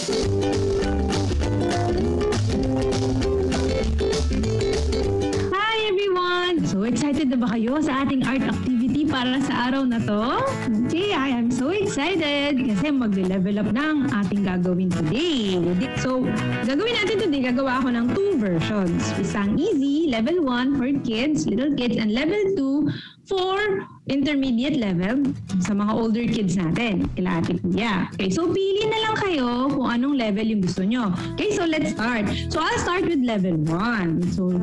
Hi everyone! So excited na ba kayo sa ating art activity para sa araw na to? Okay, I am so excited kasi mag-level up na ang ating gagawin today. So, gagawin natin today, gagawa ako ng 2 versions. Isang easy, level 1 for kids, little kids, and level 2 for intermediate level sa mga older kids natin. Kila ate kuya. Okay, so pili na lang kayo kung anong level yung gusto nyo. Okay, so let's start. So I'll start with level 1. So,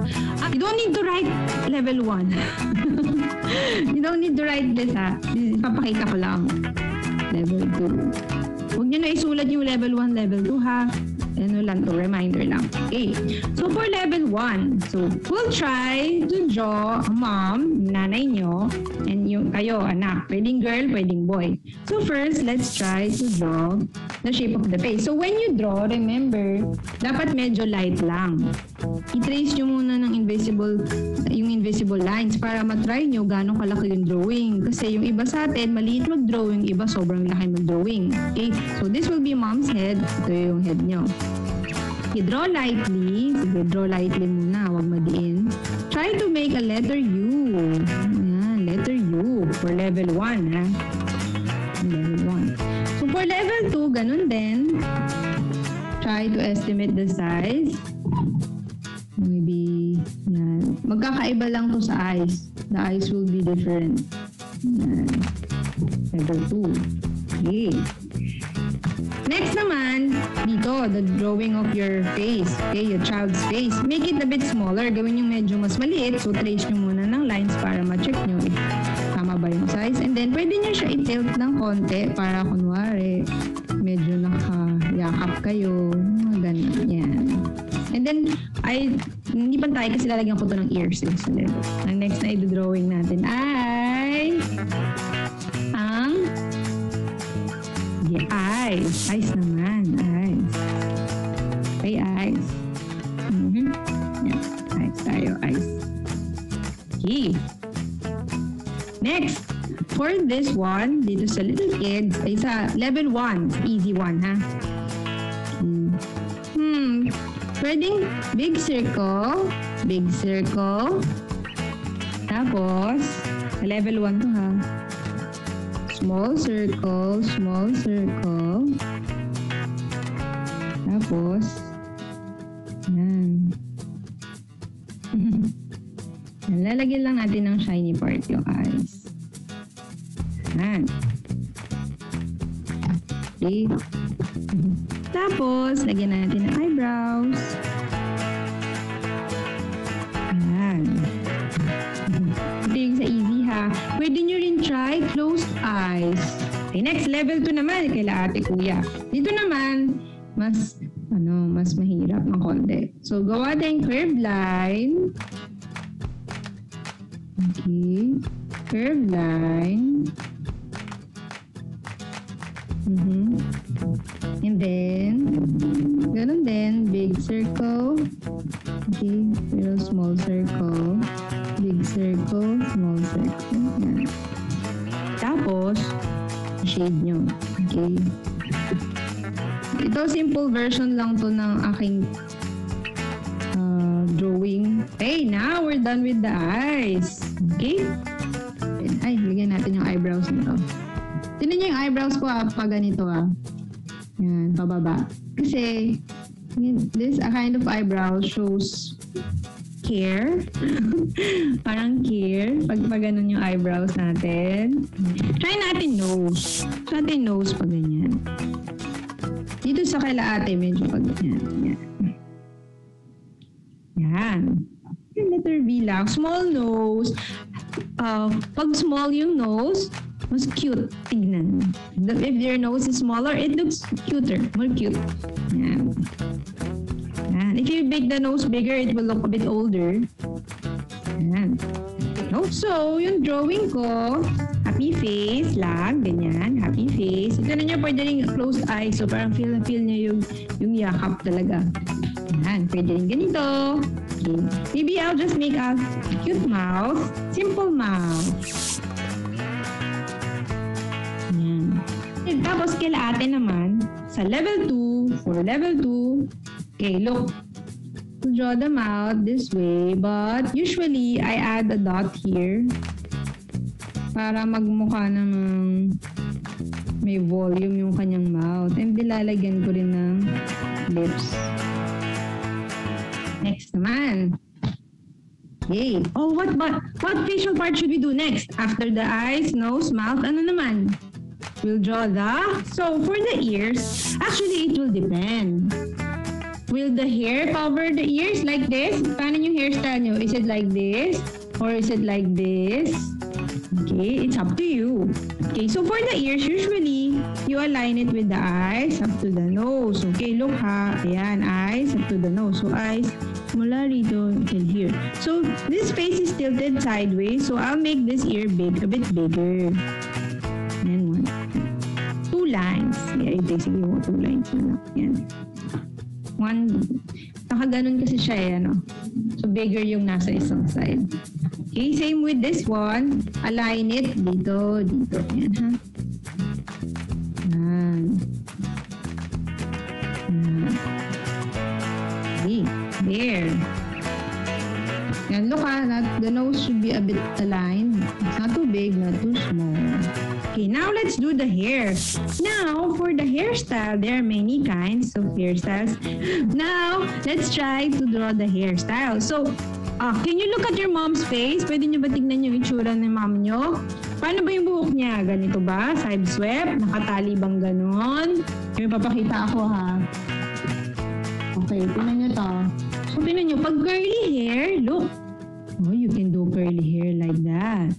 you don't need to write level 1. You don't need to write this, ha. Papakita ko lang. Level 2. Huwag nyo na isulat yung level 1, level 2, ha. Ano lang to, reminder lang. Okay. So, for level 1, so, we'll try to draw a mom, nanay nyo, and yung kayo, anak. Pwedeng girl, pwedeng boy. So, first, let's try to draw the shape of the face. So, when you draw, remember, dapat medyo light lang. I-trace nyo muna ng yung invisible lines para matry nyo gano'ng kalaki yung drawing. Kasi yung iba sa atin, maliit mag-drawing, iba sobrang laki mag-drawing. Okay? So, this will be mom's head. Ito yung head nyo. I-draw lightly. Sige, draw lightly muna. Huwag madiin. Try to make a letter U. Ayan, letter U for level 1, ha? Level 1. So, for level 2, ganun din. Try to estimate the size. Maybe, yan. Magkakaiba lang to sa eyes. The eyes will be different. Yan. Level 2. Okay. Next naman, dito, the drawing of your face. Okay, your child's face. Make it a bit smaller. Gawin yung medyo mas maliit. So, trace nyo muna ng lines para ma-check nyo if tama ba yung size. And then, pwede nyo siya i-tilt ng konti para kunwari, medyo nakayakap kayo. Mga ganun. Yan. And then, hindi pantay kasi lalagyan ko to ng ears. Sa level. Ang next na i-drawing natin ay ang eyes. Eyes naman. Eyes. Okay, eyes. Yeah. Eyes tayo. Eyes. Okay. Next, for this one, dito sa little kids, ay sa level 1. Easy one, ha? Pwedeng big circle. Big circle. Tapos, sa level 1 to, ha? Small circle, small circle. Tapos, yan. Lalagyan lang natin ng shiny part yung eyes. Yan. Okay. Tapos, lagyan natin ng eyebrows. Yan. Ito yung sa easy, ha. Pwede nyo rin try closed eyes. Okay, next, level 2 naman, kaila ate kuya. Dito naman, mas mahirap ng konti. So, gawa tayong curved line. Okay. Curved line. And then, ganun din, big circle. Okay, pero small circle. Big circle, small circle. Yan. Tapos, shade nyo. Okay. Ito, simple version lang to ng aking drawing. Okay, now we're done with the eyes. Okay? Ay, lagyan natin yung eyebrows nito. Tignan nyo yung eyebrows ko, pag ganito, Yan, pababa. Kasi, this kind of eyebrow shows care. Parang care. Pag ganun yung eyebrows natin. Try natin nose. Try natin nose pag ganyan. Dito sa kaila ate, medyo pag ganyan. Yan. Letter V lang. Small nose. Pag small yung nose, mas cute. Tignan. If your nose is smaller, it looks cuter. More cute. Yan. Yan. If you make the nose bigger, it will look a bit older. Yan. So, yung drawing ko, happy face lang. Ganyan. Happy face. Ito na nyo, pwede rin closed eyes. So, parang feel nyo yung yakap talaga. Yan. Pwede rin ganito. Okay. Maybe I'll just make a cute mouth. Simple mouth. Yan. Tapos, kila ate naman, sa level 2, for level 2, okay, look. To draw them out this way, but usually I add a dot here para magmukha namang may volume yung kanyang mouth. And nilalagyan ko rin ng lips. Next naman. Okay. Oh, what facial part should we do next? After the eyes, nose, mouth, ano naman? We'll draw so for the ears, actually it will depend. Will the hair cover the ears like this? Paano yung hairstyle nyo? Is it like this? Or is it like this? Okay, it's up to you. Okay, so for the ears, usually, you align it with the eyes up to the nose. Okay, look ha. Ayan, eyes up to the nose. So eyes, mula rito till here. So this face is tilted sideways. So I'll make this ear big, a bit bigger. And 2 lines. Yeah, basically, 2 lines na lang. Yan. Nakaganon kasi siya eh, ano? So, bigger yung nasa isang side. Okay, same with this one. Align it dito. Yan, ha? Yan. Okay, there. Yan, look ha, the nose should be a bit aligned. It's not too big, not too small. Okay, now let's do the hair. Now, for the hairstyle, there are many kinds of hairstyles. Now, let's try to draw the hairstyle. So, can you look at your mom's face? Pwede nyo ba tignan yung itsura ng mom nyo? Paano ba yung buhok niya? Ganito ba? Side swept? Nakatali bang ganon? May papakita ako ha. Okay, tinan nyo to. So, tinan nyo, pag curly hair, look. Oh, you can do curly hair like that.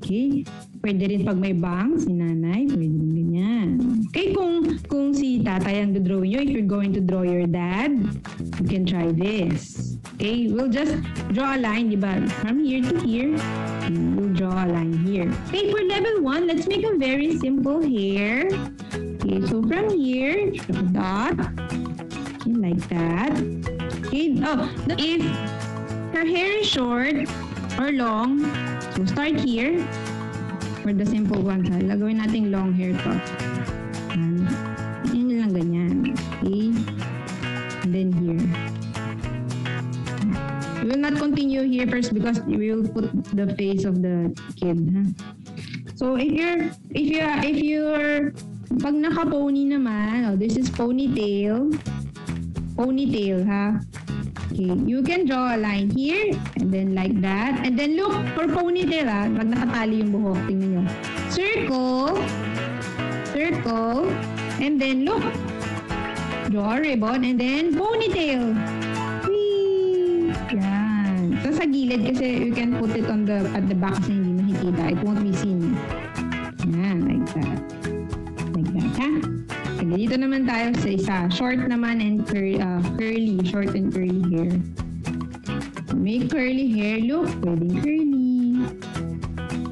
Okay. Pwede rin pag may bangs, si nanay, pwede rin ganyan. Okay, kung si tatay ang drawing nyo, if you're going to draw your dad, you can try this. Okay, we'll just draw a line, di ba? From here to here, we'll draw a line here. Okay, for level 1, let's make a very simple hair. Okay, so from here, draw a dot. Okay, like that. Okay, if her hair is short or long, so start here. For the simple ones, ha? Lagawin natin long hair to. Yun lang ganyan. Okay? And then here. We will not continue here first because we will put the face of the kid. Ha? So if you're pag naka-pony naman, this is ponytail. Ponytail, ha? Okay, you can draw a line here, and then like that. And then look, for ponytail pag nakatali yung buhok, tingnan nyo. Circle, and then look, draw a ribbon, and then ponytail. Whee! Yan. So sa gilid, kasi you can put it at the back kasi hindi makikita. It won't be seen. Yan, like that. Like that, ha? Okay, dito naman tayo sa isa. Short naman and curly. Short and curly hair. Make curly hair. Look, pwedeng curly.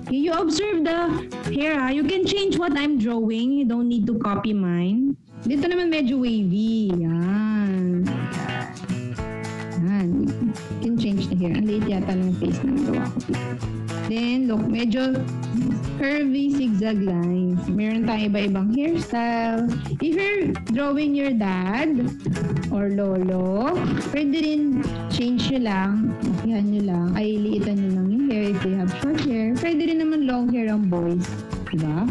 Okay, you observe the hair, ha? You can change what I'm drawing. You don't need to copy mine. Dito naman medyo wavy. Yan. Yan. You can change the hair. Ang liit yata ng face na gawa ko. Then, look, medyo curvy zigzag lines. Meron tayong iba-ibang hairstyle. If you're drawing your dad or lolo, pwede rin change nyo lang, makihan nyo lang, ay liitan nyo lang yung hair if they have short hair. Pwede rin naman long hair ang boys. Diba?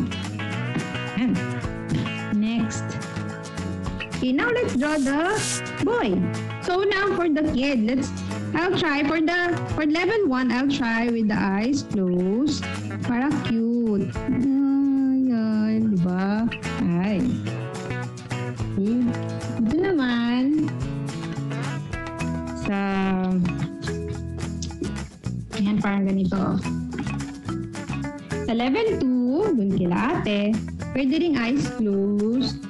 And next. Okay, now let's draw the boy. So now for the kid, I'll try for level 1, I'll try with the eyes closed. Para cute. Ayan, di ba? Ay. Okay. Ito naman sa ayan, parang ganito. Sa level 2, dun kila ate, pwede ring eyes closed.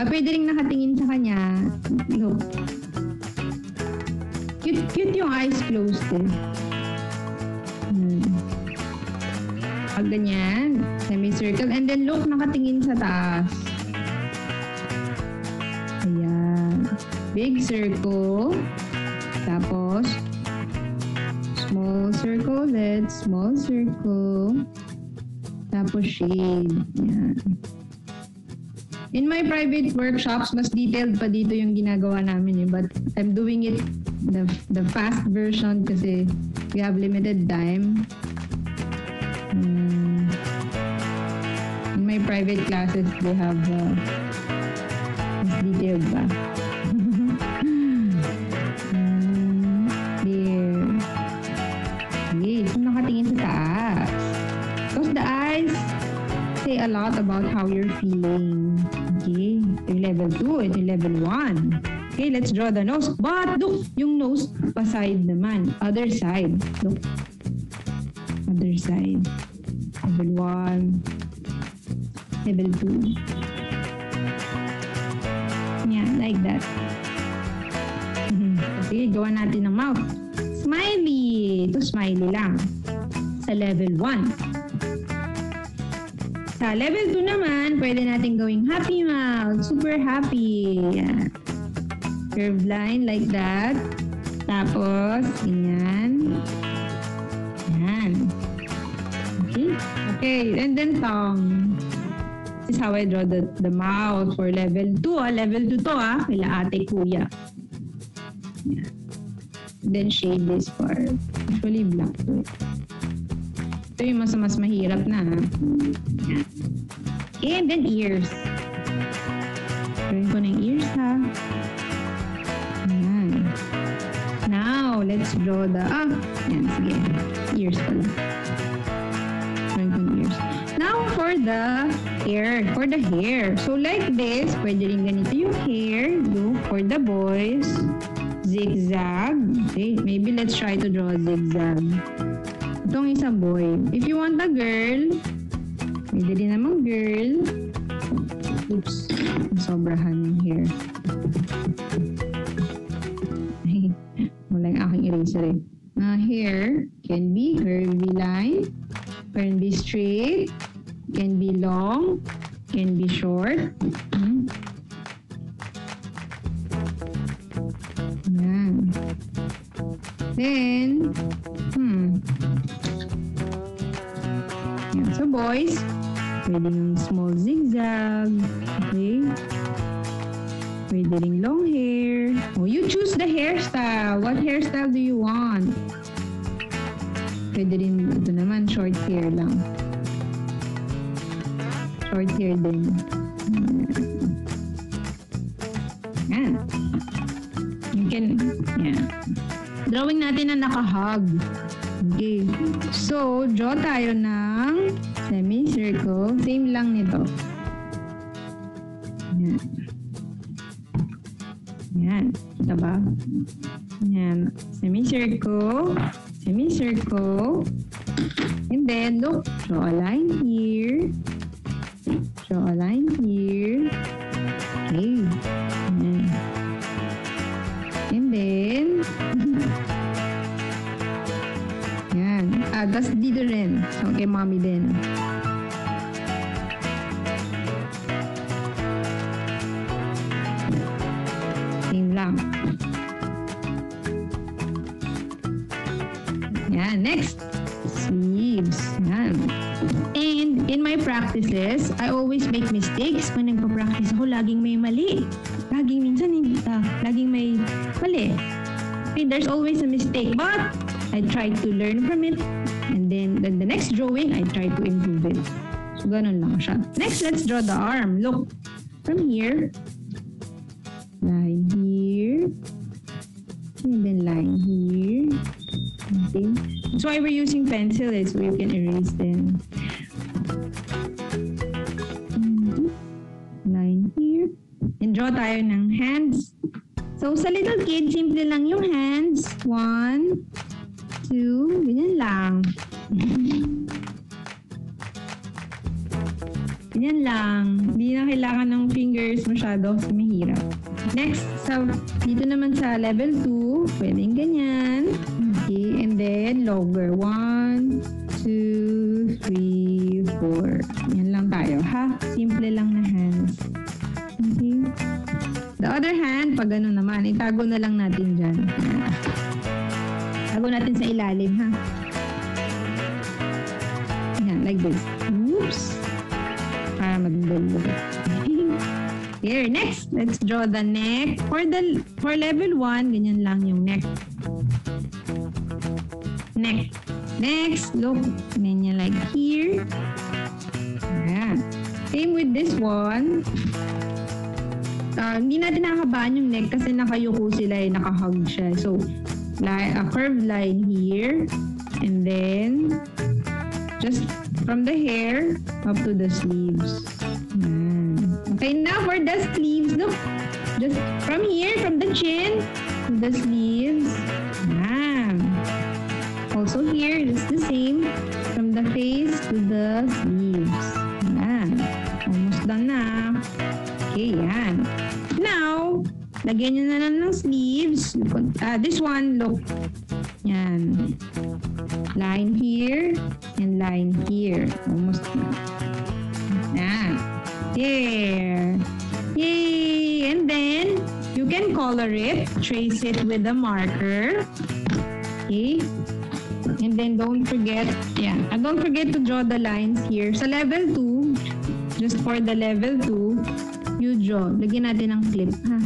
Pwede ring nakatingin sa kanya. Look. Cute yung eyes closed eh. Pag ganyan, semicircle. And then look, nakatingin sa taas. Ayan. Big circle. Tapos, small circle ulit. Small circle. Tapos shade. Ayan. In my private workshops, mas detailed pa dito yung ginagawa namin eh. But I'm doing it the fast version kasi we have limited time. In my private classes, they have mas detailed ba? There. Okay, so nakatingin sa taas. Close the eyes. Say a lot about how you're feeling. Okay, ito yung level 2, ito yung level 1. Okay, let's draw the nose. But look, yung nose pa side naman. Other side. Look. Other side. Level 1. Level 2. Yeah, like that. Okay, gawa natin ng mouth. Smiley. Ito smiley lang. Sa level 1. Sa level 2 naman, pwede natin gawing happy mouth. Super happy. Yan. Curved line like that. Tapos, ganyan. Yan. Okay? Okay. And then tongue. This is how I draw the mouth for level 2. Level 2 to Kila ate kuya. Yan. Then shade this part. Usually black to it. Ito yung mas mahirap na. Yan. Okay, and then ears. Gawin ko ng ears ha. Yan. Now, let's draw the... yan, sige. Ears pala. Gawin ko ng ears. Now, for the hair. For the hair. So, like this, pwede rin ganito yung hair. Look, for the boys. Zigzag. Okay, maybe let's try to draw a zigzag. Itong isa boy. If you want a girl, pwede din namang girl. Oops. Sobrahan yung hair. Wala yung aking eraser eh. Hair can be curvy line, can be straight, can be long, can be short. Yan. Then, yan. So, boys, pwede ng small zigzag. Okay. Pwede ring long hair. Oh, you choose the hairstyle. What hairstyle do you want? Pwede rin, ito naman, short hair lang. Short hair din. Yan. You can, yeah. Drawing natin na naka-hug. Okay. So, draw tayo ng semicircle. Same lang nito. Yan. Yan. Kita ba? Yan. Semicircle. Semicircle. And then, look. Draw a line here. Draw a line here. Okay. Yan. And then, yan. Tas dito rin. So, kay mommy din. Same lang. Yan. Next. Sleeves. Yan. And in my practices, I always make mistakes. Pag nagpa-practice ako, laging may mali. Laging may mali. Okay, there's always a mistake. But, I try to learn from it. And then the next drawing, I try to improve it. So, ganun lang siya. Next, let's draw the arm. Look, from here, line here, and then line here. Okay. That's why we're using pencil, so you can erase them. Line here. And draw tayo ng hands. So, sa little kid, simple lang yung hands. 1, 2, ganyan lang. Ganyan lang. Hindi na kailangan ng fingers masyado kasi mahirap. Next, dito naman sa level 2, pwedeng ganyan. Okay, and then longer. 1, 2, 3, 4. Yan lang tayo, ha? Simple lang na hands. Okay. The other hand, pag gano'n naman, itago na lang natin dyan. Tago natin sa ilalim, ha? Yan, like this. Oops! Para magdalo. Here, next, let's draw the neck. For level 1, ganyan lang yung neck. Neck. Next, look, ganyan like here. Ayan. Same with this one. Hindi natin nakabaan yung neck kasi nakayuko sila, nakahug siya. So, a curved line here. And then, just from the hair up to the sleeves. Okay, now for the sleeves, look. Just from here, from the chin to the sleeves. Also here, just the same. From the face to the sleeves. Almost done na. Okay, yan. Now, lagyan nyo na lang ng sleeves. This one, look. Yan. Line here and line here. Almost na. Yan. There. Yay! And then, you can color it. Trace it with a marker. Okay? And then, don't forget to draw the lines here. Sa level 2, just for the level 2, you draw. Lagyan natin ng clip, ha?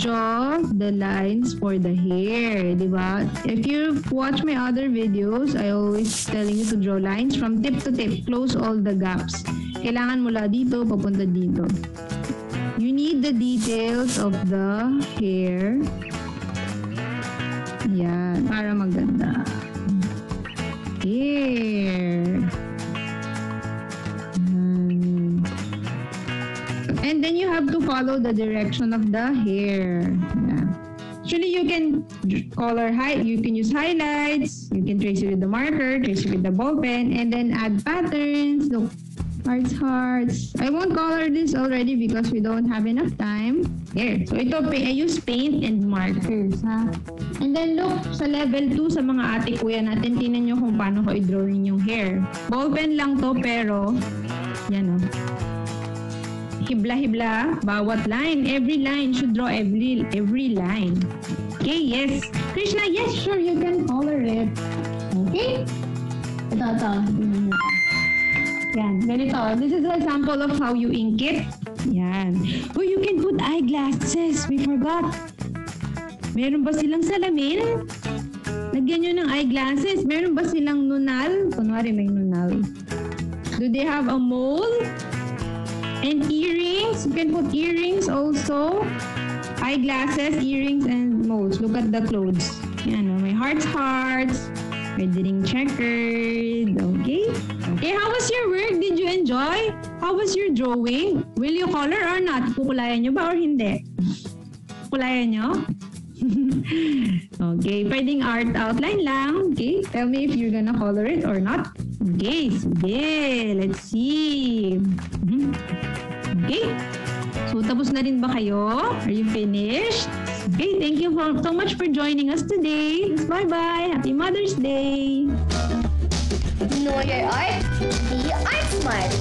Draw the lines for the hair, di ba? If you watch my other videos, I always telling you to draw lines from tip to tip. Close all the gaps. Kailangan mula dito, papunta dito. You need the details of the hair. Yan, para maganda. Here. And then you have to follow the direction of the hair. Yeah. Actually, you can you can use highlights, you can trace it with the marker, trace it with the ball pen, and then add patterns. Look, hearts. I won't color this already because we don't have enough time. Here. So ito, I use paint and markers. Ha? And then look, sa level 2, sa mga ate kuya natin, tingnan nyo kung paano ko i-drawing yung hair. Ball pen lang to, pero, yan o. Hibla-hibla, bawat line. Every line should draw every line. Okay, yes. Krishna, yes, sure, you can color it. Okay? Ito. Yan, ganito. This is an example of how you ink it. Yan. Oh, you can put eyeglasses. We forgot. Meron ba silang salamin? Lagyan nyo ng eyeglasses. Meron ba silang nunal? Kunwari may nunal. Do they have a mole? And earrings. You can put earrings also. Eyeglasses, earrings, and moles. Look at the clothes. Yan, may hearts. Red ring checkered. Okay? Okay, how was your work? Did you enjoy? How was your drawing? Will you color or not? Kukulayan nyo ba or hindi? Kukulayan nyo? Okay, pwedeng art outline lang. Okay, tell me if you're gonna color it or not. Okay, sige. Let's see. Okay. So, tapos na rin ba kayo? Are you finished? Okay, thank you so much for joining us today. Bye-bye. Happy Mother's Day. Know your art. Be art smart.